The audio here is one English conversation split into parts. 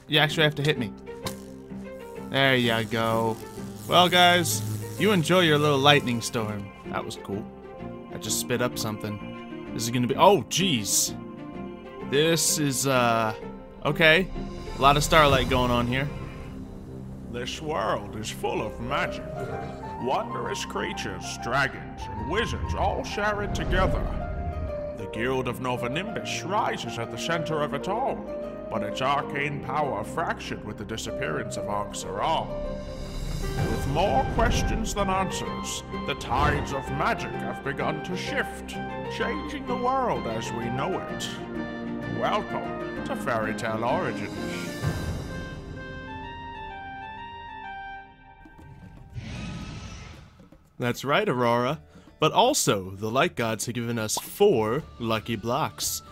You actually have to hit me. There you go. Well, guys, you enjoy your little lightning storm. That was cool. I just spit up something. This is gonna be... Oh, jeez. This is, okay. A lot of starlight going on here. This world is full of magic. Wondrous creatures, dragons, and wizards all share it together. The Guild of Nova Nimbus rises at the center of it all, but its arcane power fractured with the disappearance of Ankh-Saral. With more questions than answers, the tides of magic have begun to shift, changing the world as we know it. Welcome to Fairy Tale Origins. That's right, Aurora. But also, the Light Gods have given us 4 lucky blocks.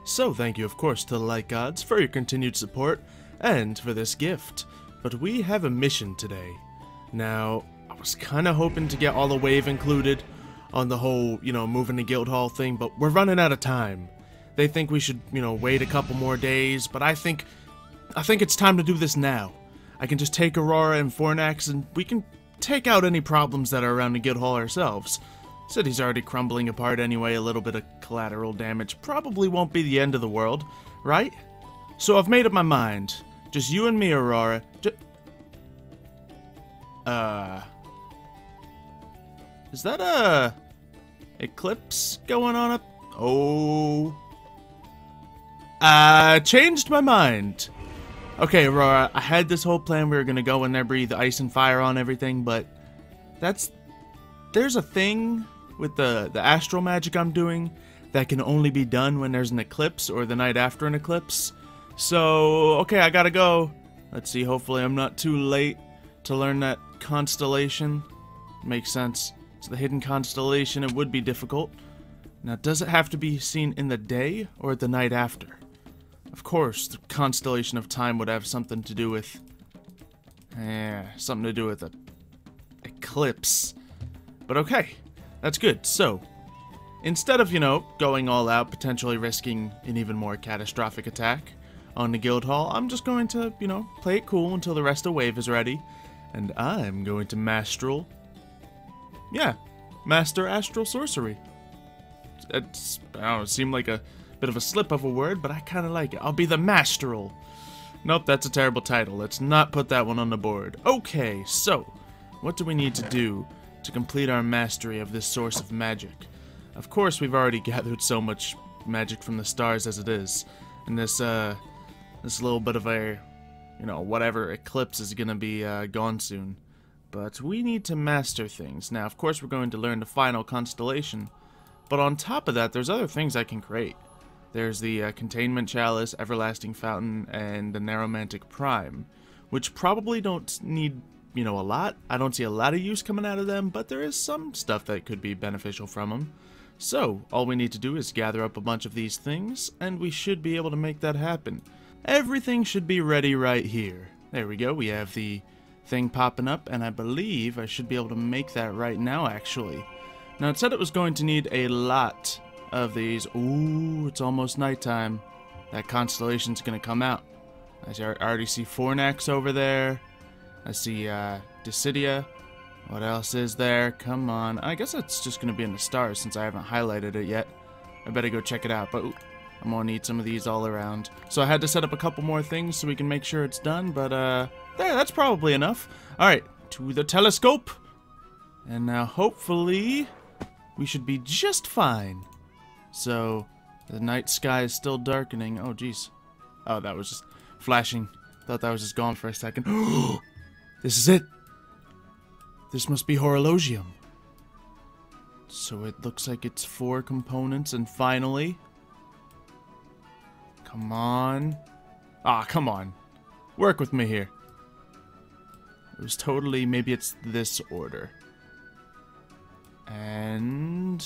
So thank you, of course, to the Light Gods for your continued support and for this gift. But we have a mission today. Now, I was kind of hoping to get all the wave included on the whole, moving to Guildhall thing, but we're running out of time. They think we should, wait a couple more days, but I think it's time to do this now. I can just take Aurora and Fornax and we can take out any problems that are around the Guildhall ourselves. City's already crumbling apart anyway, a little bit of collateral damage probably won't be the end of the world, right? So I've made up my mind. Just you and me, Aurora. Is that a eclipse going on up? Oh. Changed my mind. Okay, Aurora, I had this whole plan we were gonna go in there, breathe ice and fire on everything, but there's a thing with the astral magic I'm doing that can only be done when there's an eclipse or the night after an eclipse. So, okay, I gotta go. Let's see, hopefully I'm not too late to learn that constellation. Makes sense. It's the hidden constellation. It would be difficult. Now, does it have to be seen in the day or the night after? Of course, the constellation of time would have something to do with... something to do with an eclipse. But okay, that's good. So, instead of, going all out, potentially risking an even more catastrophic attack on the Guildhall, I'm just going to, play it cool until the rest of Wave is ready. And I'm going to Master Astral Sorcery. It seemed like a bit of a slip of a word, but I kind of like it. I'll be the Masteral. Nope, that's a terrible title. Let's not put that one on the board. Okay, so, what do we need to do to complete our mastery of this source of magic? Of course, we've already gathered so much magic from the stars as it is. And this little bit of a, whatever eclipse is gonna be gone soon. But we need to master things. Now, of course, we're going to learn the final constellation. But on top of that, there's other things I can create. There's the Containment Chalice, Everlasting Fountain, and the Neuromantic Prime, which probably don't need, a lot. I don't see a lot of use coming out of them, but there is some stuff that could be beneficial from them. So, all we need to do is gather up a bunch of these things, and we should be able to make that happen. Everything should be ready right here. There we go, we have the thing popping up, and I believe I should be able to make that right now, actually. Now, it said it was going to need a lot of these. Ooh, it's almost nighttime. That constellation's gonna come out. I already see Fornax over there. I see Dissidia. What else is there? Come on. I guess it's just gonna be in the stars since I haven't highlighted it yet. I better go check it out, but ooh, I'm gonna need some of these all around. So I had to set up a couple more things so we can make sure it's done, but there, that's probably enough. Alright, to the telescope. And now hopefully we should be just fine. So, the night sky is still darkening. Oh, jeez. Oh, that was just flashing. Thought that was just gone for a second. This is it. This must be Horologium. So it looks like it's 4 components, and finally... Come on. Ah, come on. Work with me here. It was totally... Maybe it's this order. And...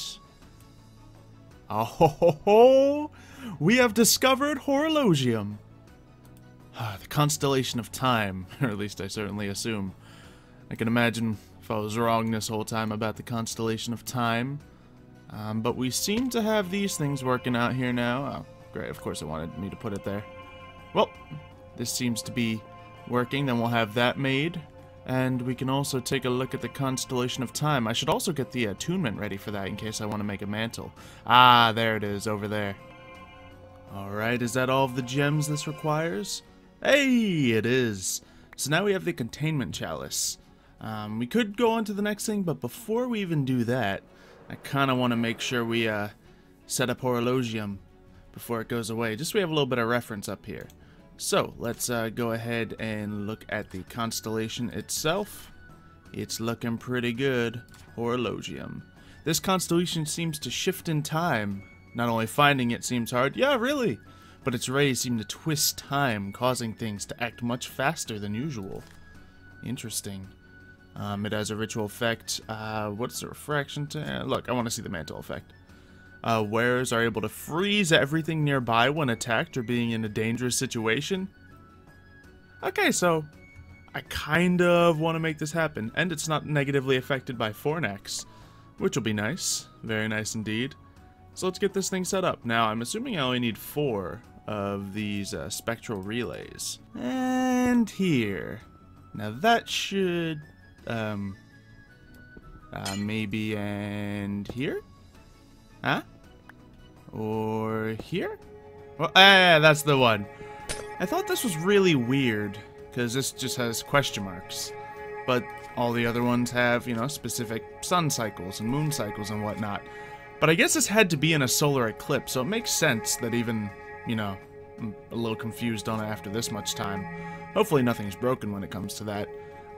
Oh, ho, ho, ho. We have discovered Horologium. The constellation of time, or at least I certainly assume. I can imagine if I was wrong this whole time about the constellation of time. But we seem to have these things working out here now. Oh, great, of course it wanted me to put it there. Well, this seems to be working. Then we'll have that made. And we can also take a look at the Constellation of Time. I should also get the attunement ready for that in case I want to make a mantle. Ah, there it is, over there. Alright, is that all of the gems this requires? Hey, it is. So now we have the Containment Chalice. We could go on to the next thing, but before we even do that, I kind of want to make sure we set up Horologium before it goes away, just so we have a little bit of reference up here. So, let's go ahead and look at the constellation itself. It's looking pretty good. Horologium. This constellation seems to shift in time. Not only finding it seems hard, yeah, really, but its rays seem to twist time, causing things to act much faster than usual. Interesting. It has a ritual effect. What's the refraction to? Look, I want to see the mantle effect. Wearers are able to freeze everything nearby when attacked or being in a dangerous situation. Okay, so I kind of want to make this happen, and it's not negatively affected by Fornax, which will be nice. Very nice indeed. So let's get this thing set up. Now, I'm assuming I only need 4 of these spectral relays. And here. Now that should, maybe, and here? Huh? Or here? Well, that's the one. I thought this was really weird, because this just has question marks. But all the other ones have, you know, specific sun cycles and moon cycles and whatnot. But I guess this had to be in a solar eclipse, so it makes sense that even, you know, I'm a little confused on it after this much time. Hopefully nothing's broken when it comes to that.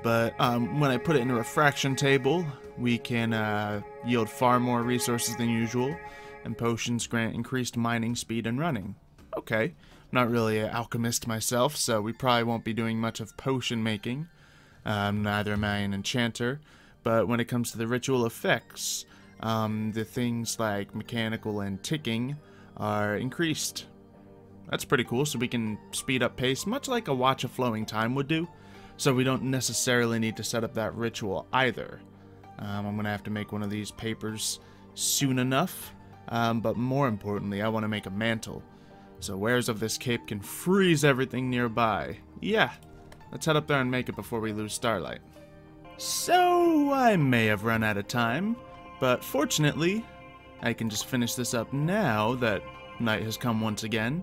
But when I put it in a refraction table, we can yield far more resources than usual, and potions grant increased mining speed and running. Okay, I'm not really an alchemist myself, so we probably won't be doing much of potion making. Neither am I an enchanter, but when it comes to the ritual effects, the things like mechanical and ticking are increased. That's pretty cool, so we can speed up pace, much like a Watch of Flowing Time would do. So we don't necessarily need to set up that ritual either. I'm going to have to make one of these papers soon enough. But more importantly, I want to make a mantle. So wearers of this cape can freeze everything nearby. Yeah, let's head up there and make it before we lose starlight. So I may have run out of time, but fortunately, I can just finish this up now that night has come once again.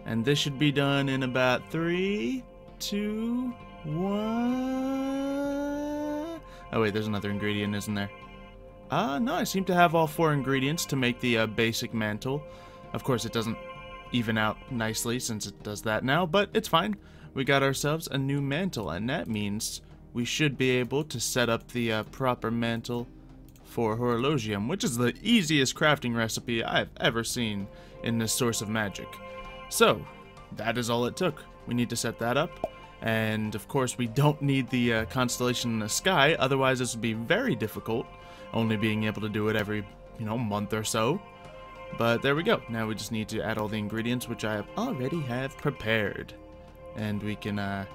And this should be done in about 3, 2, 1... Oh wait, there's another ingredient, isn't there? No, I seem to have all 4 ingredients to make the basic mantle. Of course, it doesn't even out nicely since it does that now, but it's fine. We got ourselves a new mantle, and that means we should be able to set up the proper mantle for Horologium, which is the easiest crafting recipe I've ever seen in this source of magic. So, that is all it took. We need to set that up. And, of course, we don't need the constellation in the sky, otherwise this would be very difficult, only being able to do it every, you know, month or so. But there we go. Now we just need to add all the ingredients, which I already have prepared. And we can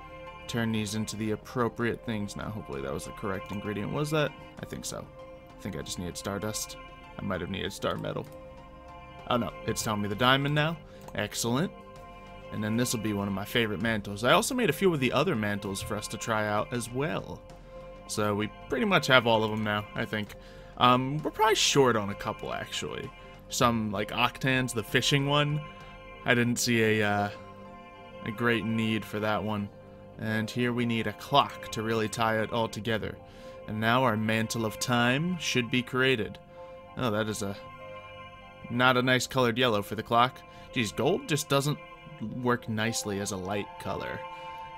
turn these into the appropriate things now. Hopefully that was the correct ingredient. Was that? I think so. I think I just needed stardust. I might have needed star metal. Oh no, it's telling me the diamond now. Excellent. And then this will be one of my favorite mantles. I also made a few of the other mantles for us to try out as well. So we pretty much have all of them now, I think. We're probably short on a couple, actually. Some, like Octan's, the fishing one. I didn't see a great need for that one. And here we need a clock to really tie it all together. And now our Mantle of Time should be created. Oh, that is not a nice colored yellow for the clock. Geez, gold just doesn't work nicely as a light color.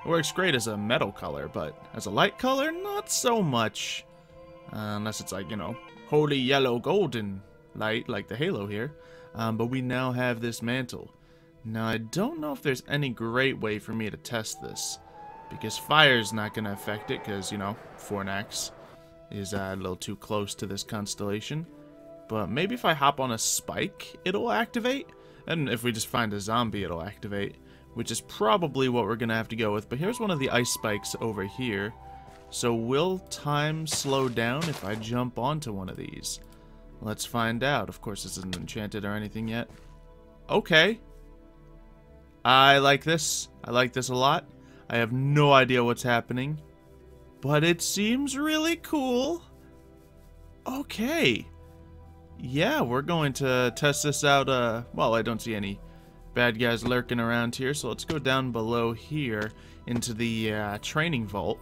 It works great as a metal color, but as a light color, not so much. Unless it's like, you know, holy yellow golden light, like the halo here. But we now have this mantle. Now, I don't know if there's any great way for me to test this, because fire's not going to affect it, because, you know, Fornax is a little too close to this constellation. But maybe if I hop on a spike, it'll activate. And if we just find a zombie, it'll activate, which is probably what we're going to have to go with. But here's one of the ice spikes over here. So will time slow down if I jump onto one of these? Let's find out. Of course, this isn't enchanted or anything yet. Okay. I like this. I like this a lot. I have no idea what's happening, but it seems really cool. Okay. Yeah, we're going to test this out. Well, I don't see any bad guys lurking around here, so let's go down below here into the training vault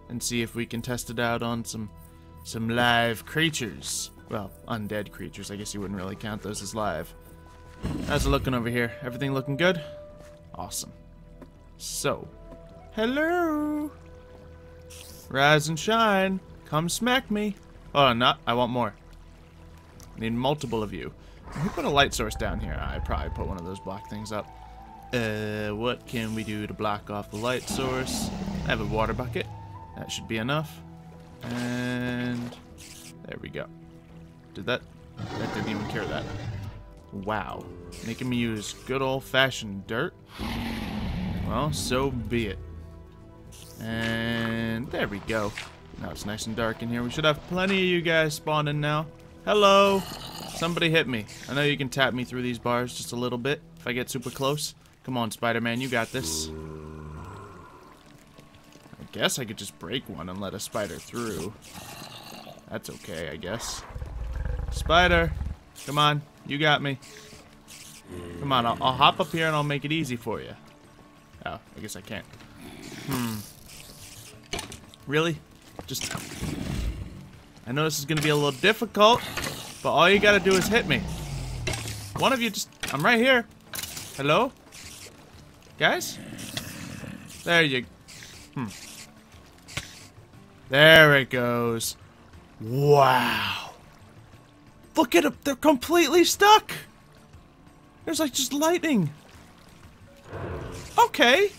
and see if we can test it out on some live creatures. Well, undead creatures. I guess you wouldn't really count those as live. How's it looking over here? Everything looking good? Awesome. So, hello. Rise and shine. Come smack me. Oh, not. I want more. I need multiple of you. Who put a light source down here? I probably put one of those block things up. What can we do to block off the light source? I have a water bucket. That should be enough. And there we go. That didn't even cure that. Wow. Making me use good old-fashioned dirt? Well, so be it. And there we go. Now it's nice and dark in here. We should have plenty of you guys spawning now. Hello! Somebody hit me. I know you can tap me through these bars just a little bit if I get super close. Come on, Spider-Man, you got this. I guess I could just break one and let a spider through. That's okay, I guess. Spider, come on, you got me. Come on, I'll hop up here and I'll make it easy for you. Oh, I guess I can't. Really? Just... I know this is gonna be a little difficult, but all you gotta do is hit me. One of you just... I'm right here. Hello? Guys? There you... There it goes. Wow. Look at them. They're completely stuck. There's like just lightning. Okay.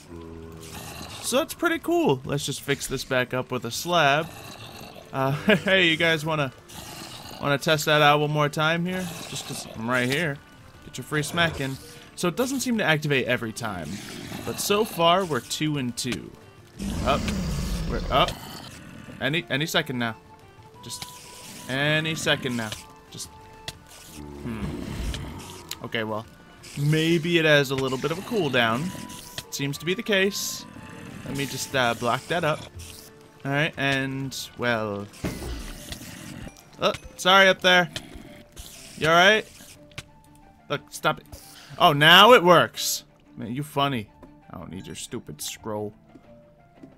So that's pretty cool. Let's just fix this back up with a slab. Hey, you guys wanna test that out one more time here? Just 'cause I'm right here. Get your free smack in. So it doesn't seem to activate every time, but so far we're 2 and 2. Up. We're up. Any second now. Just any second now. Just Okay, well, maybe it has a little bit of a cooldown. Seems to be the case. Let me just block that up. Alright, and, well... Oh, sorry up there. You alright? Look, stop it. Oh, now it works. Man, you funny. I don't need your stupid scroll.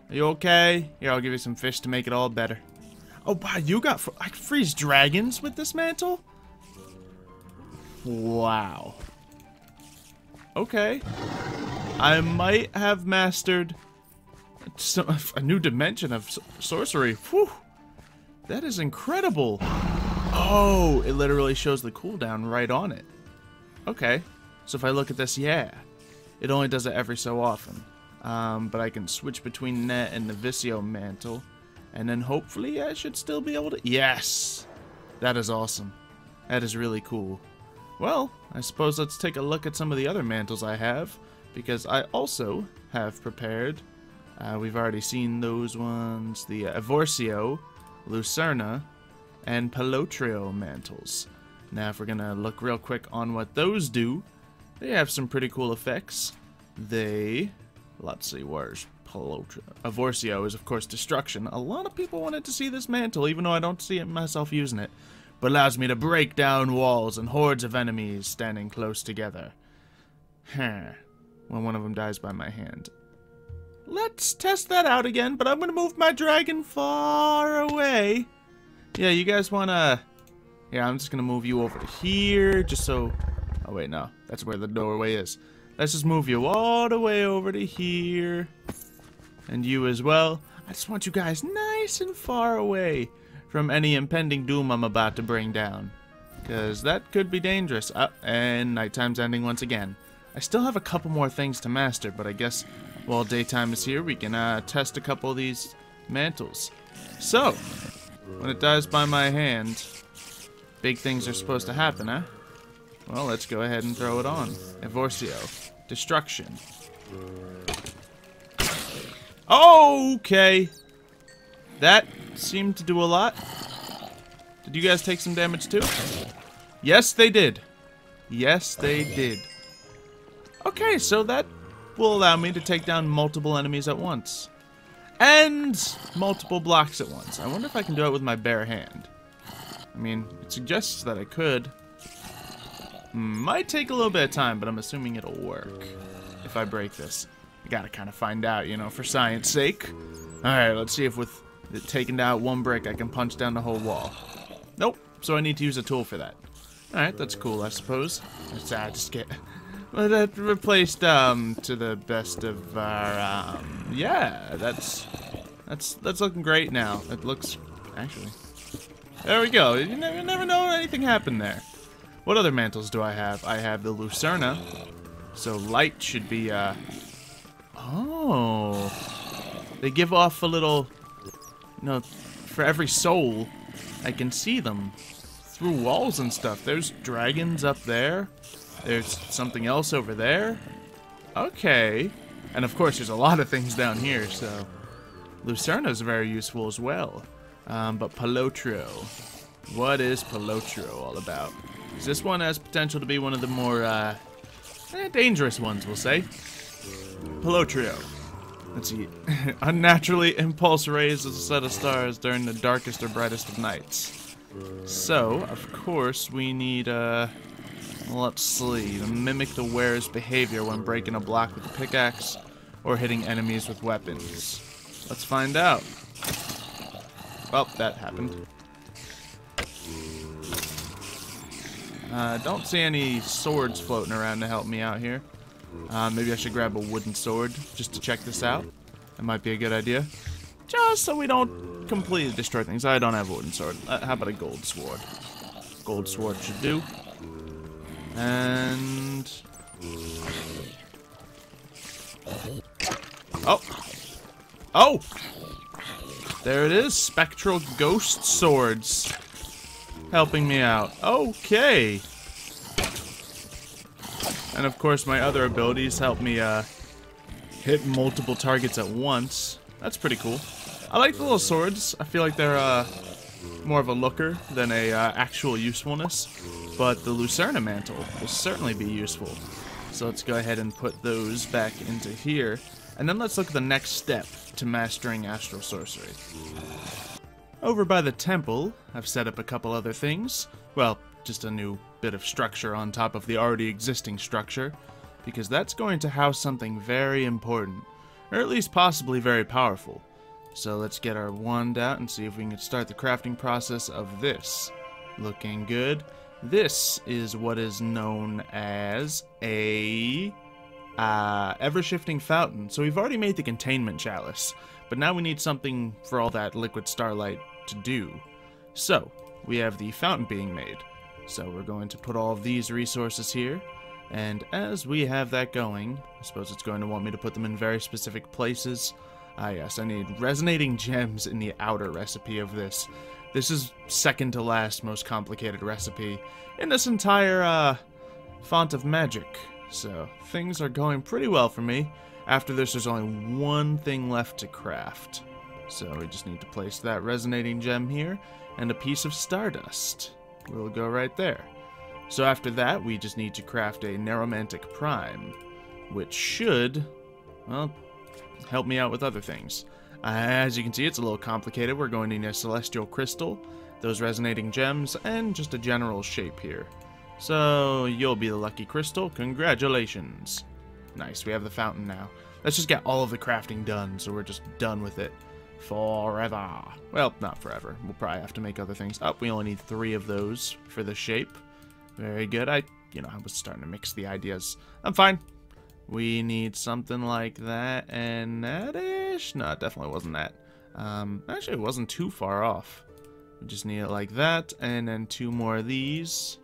Are you okay? Here, I'll give you some fish to make it all better. Oh, wow, you got... I can freeze dragons with this mantle? Wow. Okay. I might have mastered a new dimension of sorcery. Whew. That is incredible. Oh, it literally shows the cooldown right on it. Okay. So if I look at this, yeah. It only does it every so often. But I can switch between that and the Visio mantle. And then hopefully I should still be able to... Yes! That is awesome. That is really cool. Well, I suppose let's take a look at some of the other mantles I have. Because I also have prepared... we've already seen those ones. The Evorsio, Lucerna, and Pelotrio mantles. Now if we're going to look real quick on what those do, they have some pretty cool effects. They... Let's see, where's Pelotrio? Evorsio is, of course, destruction. A lot of people wanted to see this mantle, even though I don't see it myself using it. But allows me to break down walls and hordes of enemies standing close together. When one of them dies by my hand. Let's test that out again, but I'm going to move my dragon far away. Yeah, you guys want to... Yeah, I'm just going to move you over to here, just so... Oh, wait, no. That's where the doorway is. Let's just move you all the way over to here. And you as well. I just want you guys nice and far away from any impending doom I'm about to bring down. Because that could be dangerous. And nighttime's ending once again. I still have a couple more things to master, but I guess while daytime is here, we can test a couple of these mantles. So, when it dies by my hand, big things are supposed to happen, huh? Well, let's go ahead and throw it on. Evorsio. Destruction. Okay. That seemed to do a lot. Did you guys take some damage too? Yes, they did. Yes, they did. Okay, so that will allow me to take down multiple enemies at once. And multiple blocks at once. I wonder if I can do it with my bare hand. I mean, it suggests that I could. Might take a little bit of time, but I'm assuming it'll work if I break this. I gotta kind of find out, you know, for science sake. Alright, let's see if with it taking down one brick, I can punch down the whole wall. Nope, so I need to use a tool for that. Alright, that's cool, I suppose. Let's just get that replaced to the best of our yeah, that's looking great now. It looks actually. There we go. You never know anything happened there. What other mantles do I have? I have the Lucerna. So light should be oh. They give off a little, you know, for every soul I can see them through walls and stuff. There's dragons up there. There's something else over there. Okay. And of course, there's a lot of things down here, so Lucerna's very useful as well. But Palotro. What is Palotro all about? This one has potential to be one of the more dangerous ones, we'll say. Palotro. Let's see. Unnaturally impulse rays as a set of stars during the darkest or brightest of nights. So, of course, we need, let's see, to mimic the wearer's behavior when breaking a block with a pickaxe or hitting enemies with weapons. Let's find out. Well, that happened. Don't see any swords floating around to help me out here. Maybe I should grab a wooden sword just to check this out. That might be a good idea. Just so we don't completely destroy things. I don't have a wooden sword. How about a gold sword? Gold sword should do. And... oh! Oh! There it is. Spectral ghost swords. Helping me out. Okay. And of course my other abilities help me hit multiple targets at once. That's pretty cool. I like the little swords. I feel like they're more of a looker than a actual usefulness. But the Lucerna mantle will certainly be useful. So let's go ahead and put those back into here. And then let's look at the next step to mastering astral sorcery. Over by the temple, I've set up a couple other things. Well, just a new bit of structure on top of the already existing structure, because that's going to house something very important, or at least possibly very powerful. So let's get our wand out and see if we can start the crafting process of this. Looking good. This is what is known as a ever-shifting fountain. So we've already made the Containment Chalice, but now we need something for all that liquid starlight to do. So we have the fountain being made. So we're going to put all of these resources here, and as we have that going, I suppose it's going to want me to put them in very specific places. Yes, I need resonating gems in the outer recipe of this. This is second to last most complicated recipe in this entire font of magic. So things are going pretty well for me. After this, there's only one thing left to craft. So we just need to place that resonating gem here, and a piece of stardust will go right there. So after that, we just need to craft a Neuromantic Prime, which should, well, help me out with other things. As you can see, it's a little complicated. We're going to need a celestial crystal, those resonating gems, and just a general shape here. So you'll be the lucky crystal. Congratulations. Nice, we have the fountain now. Let's just get all of the crafting done, so we're just done with it forever. Well, not forever. We'll probably have to make other things. Oh, we only need 3 of those for the shape. Very good. I was starting to mix the ideas. I'm fine. We need something like that and that-ish. No, it definitely wasn't that. Actually, it wasn't too far off. We just need it like that, and then 2 more of these.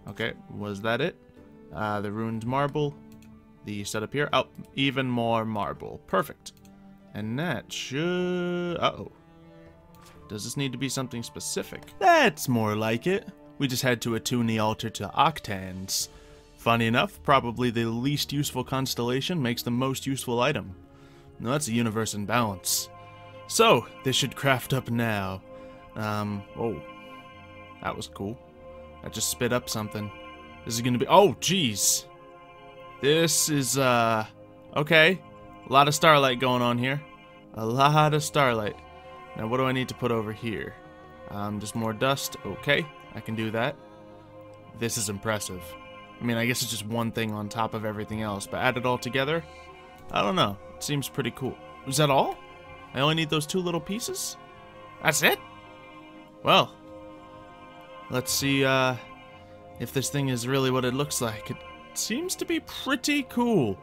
Okay, was that it? The ruined marble. The setup here. Oh, even more marble. Perfect. And that should... uh-oh. Does this need to be something specific? That's more like it. We just had to attune the altar to octans. Funny enough, probably the least useful constellation makes the most useful item. Now that's a universe in balance. So, this should craft up now. Oh. That was cool. That just spit up something. This is gonna be... oh, jeez. This is, Okay. A lot of starlight going on here. A lot of starlight. Now, what do I need to put over here? Just more dust. Okay, I can do that. This is impressive. I mean, I guess it's just one thing on top of everything else, but add it all together, I don't know. It seems pretty cool. Is that all? I only need those 2 little pieces? That's it? Well, let's see if this thing is really what it looks like. It seems to be pretty cool.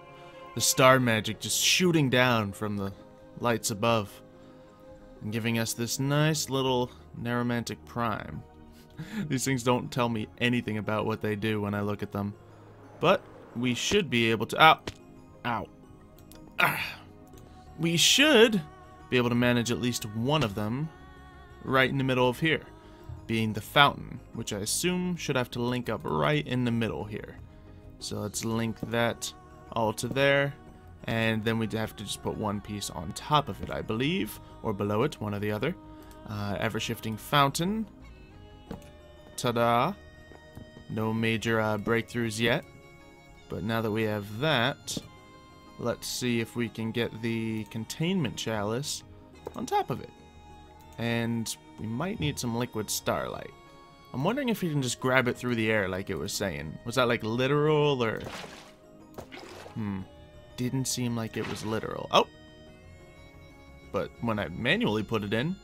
The star magic just shooting down from the lights above and giving us this nice little Neuromantic Prime. These things don't tell me anything about what they do when I look at them. But we should be able to... Ow! Ow. We should be able to manage at least one of them right in the middle of here, being the fountain, which I assume should have to link up right in the middle here. So let's link that all to there, and then we'd have to just put one piece on top of it, I believe, or below it, one or the other. Ever-shifting fountain. Ta-da! No major breakthroughs yet, but now that we have that, let's see if we can get the Containment Chalice on top of it. And we might need some liquid starlight. I'm wondering if you can just grab it through the air like it was saying. Was that like literal or... Didn't seem like it was literal. Oh! But when I manually put it in,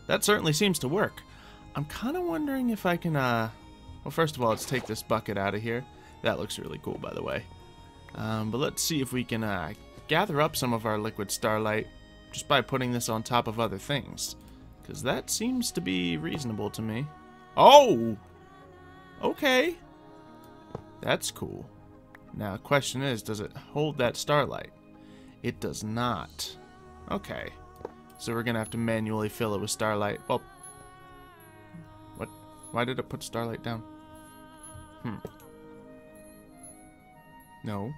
that certainly seems to work. I'm kind of wondering if I can, well, first of all, let's take this bucket out of here. That looks really cool, by the way. But let's see if we can gather up some of our liquid starlight just by putting this on top of other things. Because that seems to be reasonable to me. Oh! Okay. That's cool. Now, the question is, does it hold that starlight? It does not. Okay. So we're going to have to manually fill it with starlight. Well, what? Why did it put starlight down? No.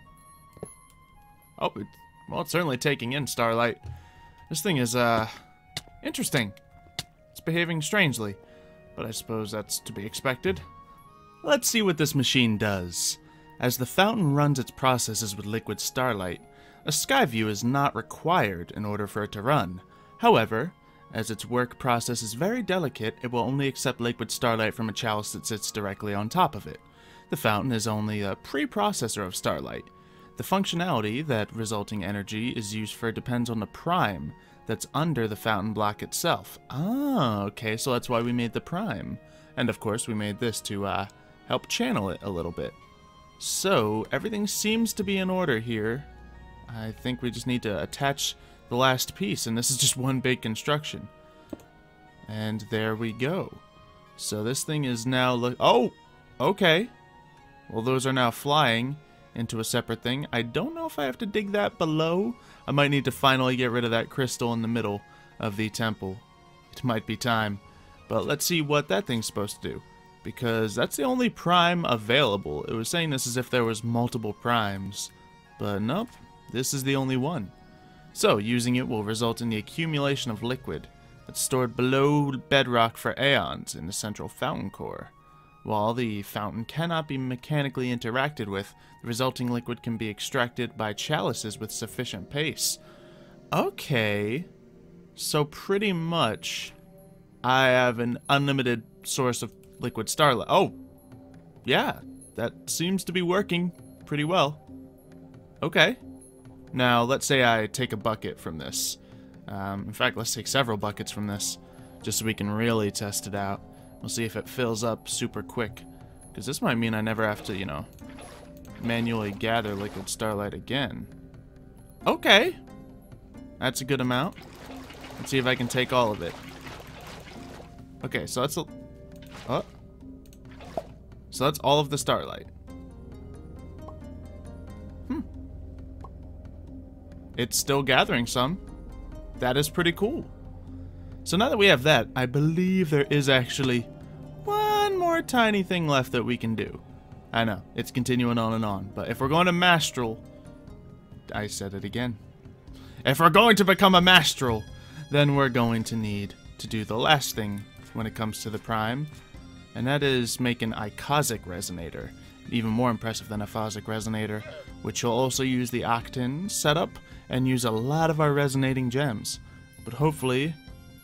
Oh, well, it's certainly taking in starlight. This thing is, interesting. It's behaving strangely, but I suppose that's to be expected. Let's see what this machine does. As the fountain runs its processes with liquid starlight, a sky view is not required in order for it to run. However, as its work process is very delicate, it will only accept liquid starlight from a chalice that sits directly on top of it. The fountain is only a preprocessor of starlight. The functionality that resulting energy is used for depends on the prime that's under the fountain block itself. Ah, okay, so that's why we made the prime. And of course we made this to help channel it a little bit. So everything seems to be in order here. I think we just need to attach the last piece, and this is just one big construction. And there we go. So this thing is now oh, okay. Well, those are now flying into a separate thing. I don't know if I have to dig that below. I might need to finally get rid of that crystal in the middle of the temple. It might be time. But let's see what that thing's supposed to do, because that's the only prime available. It was saying this as if there was multiple primes, but nope, this is the only one. So using it will result in the accumulation of liquid that's stored below bedrock for aeons in the central fountain core. While the fountain cannot be mechanically interacted with, the resulting liquid can be extracted by chalices with sufficient pace. Okay, so pretty much I have an unlimited source of liquid starlight. Oh, yeah, that seems to be working pretty well. Okay, now let's say I take a bucket from this. In fact, let's take several buckets from this, just so we can really test it out. We'll see if it fills up super quick, because this might mean I never have to, you know, manually gather liquid starlight again. Okay, that's a good amount. Let's see if I can take all of it. Okay, so that's so that's all of the starlight. It's still gathering some. That is pretty cool. So now that we have that, I believe there is actually one more tiny thing left that we can do. I know, it's continuing on and on, but if we're going to Mastral, I said it again. If we're going to become a Mastral, then we're going to need to do the last thing when it comes to the Prime, and that is make an icosic resonator. Even more impressive than a phasic resonator. which will also use the Octane setup and use a lot of our resonating gems. But hopefully,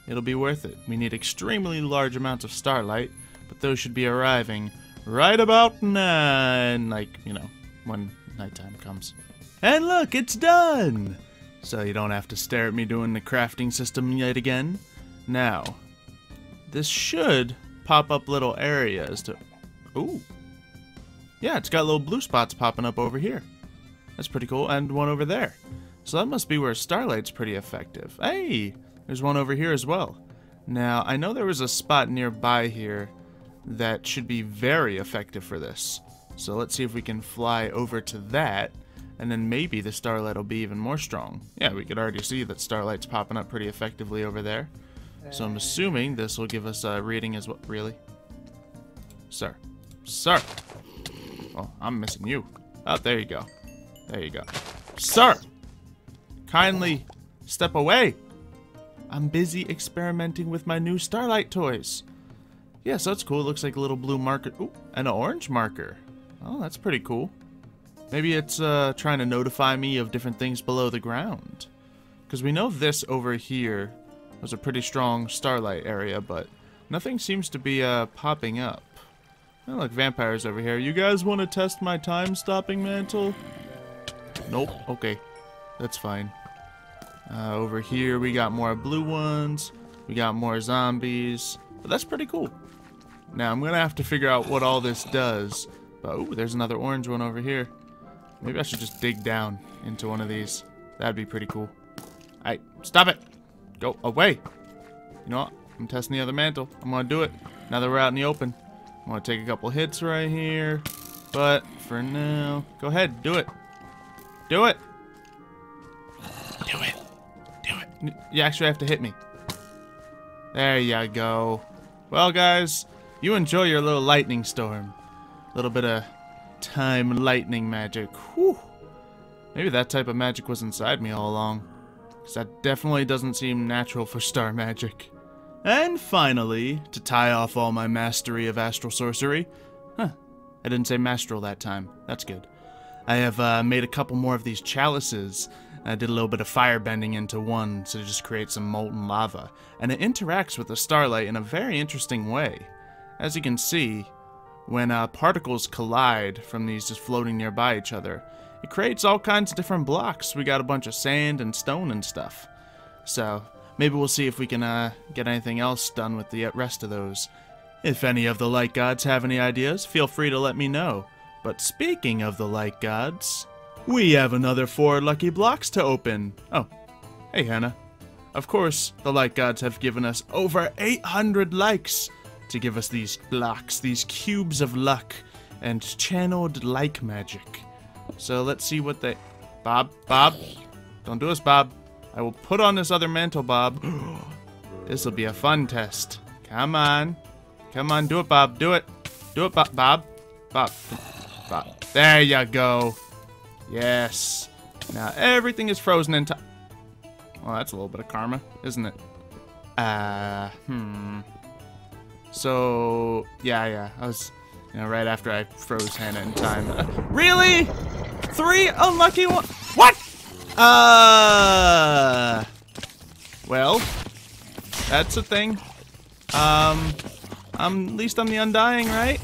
it'll be worth it. We need extremely large amounts of starlight, but those should be arriving right about 9, like, you know, when nighttime comes. And look, it's done! So you don't have to stare at me doing the crafting system yet again. Now, this should pop up little areas to... Ooh. Yeah, it's got little blue spots popping up over here. That's pretty cool, and one over there. So that must be where starlight's pretty effective. Hey! There's one over here as well. Now, I know there was a spot nearby here that should be very effective for this. So let's see if we can fly over to that, and then maybe the starlight will be even more strong. Yeah, we could already see that starlight's popping up pretty effectively over there. So I'm assuming this will give us a reading as well. Really? Sir. Sir! Oh, I'm missing you. Oh, there you go. There you go. Sir! Kindly step away! I'm busy experimenting with my new starlight toys. Yeah, so that's cool. It looks like a little blue marker. Ooh, and an orange marker. Oh, that's pretty cool. Maybe it's trying to notify me of different things below the ground. Because we know this over here was a pretty strong starlight area, but nothing seems to be popping up. Oh, look, vampires over here. You guys want to test my time-stopping mantle? Nope. Okay. That's fine. Over here, we got more blue ones. We got more zombies. But that's pretty cool. Now, I'm going to have to figure out what all this does. But, oh, there's another orange one over here. Maybe I should just dig down into one of these. That'd be pretty cool. Alright, stop it! Go away! You know what? I'm testing the other mantle. I'm going to do it. Now that we're out in the open. I'm going to take a couple hits right here. But, for now... Go ahead, do it. Do it! Do it! Do it! You actually have to hit me. There you go. Well, guys, you enjoy your little lightning storm. A little bit of time lightning magic. Whew. Maybe that type of magic was inside me all along. Because that definitely doesn't seem natural for star magic. And finally, to tie off all my mastery of astral sorcery... Huh, I didn't say mastral that time. That's good. I have made a couple more of these chalices. I did a little bit of fire bending into one to just create some molten lava. And it interacts with the starlight in a very interesting way. As you can see, when particles collide from these just floating nearby each other, it creates all kinds of different blocks. We got a bunch of sand and stone and stuff. So, maybe we'll see if we can get anything else done with the rest of those. If any of the light gods have any ideas, feel free to let me know. But speaking of the light gods, we have another 4 lucky blocks to open. Oh, hey Hannah. Of course, the light gods have given us over 800 likes to give us these blocks, these cubes of luck, and channeled like magic. So let's see what they... Bob, don't do this, Bob. I will put on this other mantle, Bob. This will be a fun test. Come on. Come on, do it, Bob. Do it. Do it, Bob. Bob. There you go. Yes. Now everything is frozen in time. Well, that's a little bit of karma, isn't it? So, yeah. I was, right after I froze Hannah in time. Really? 3 unlucky ones? What? Well, that's a thing. At least I'm the Undying, right?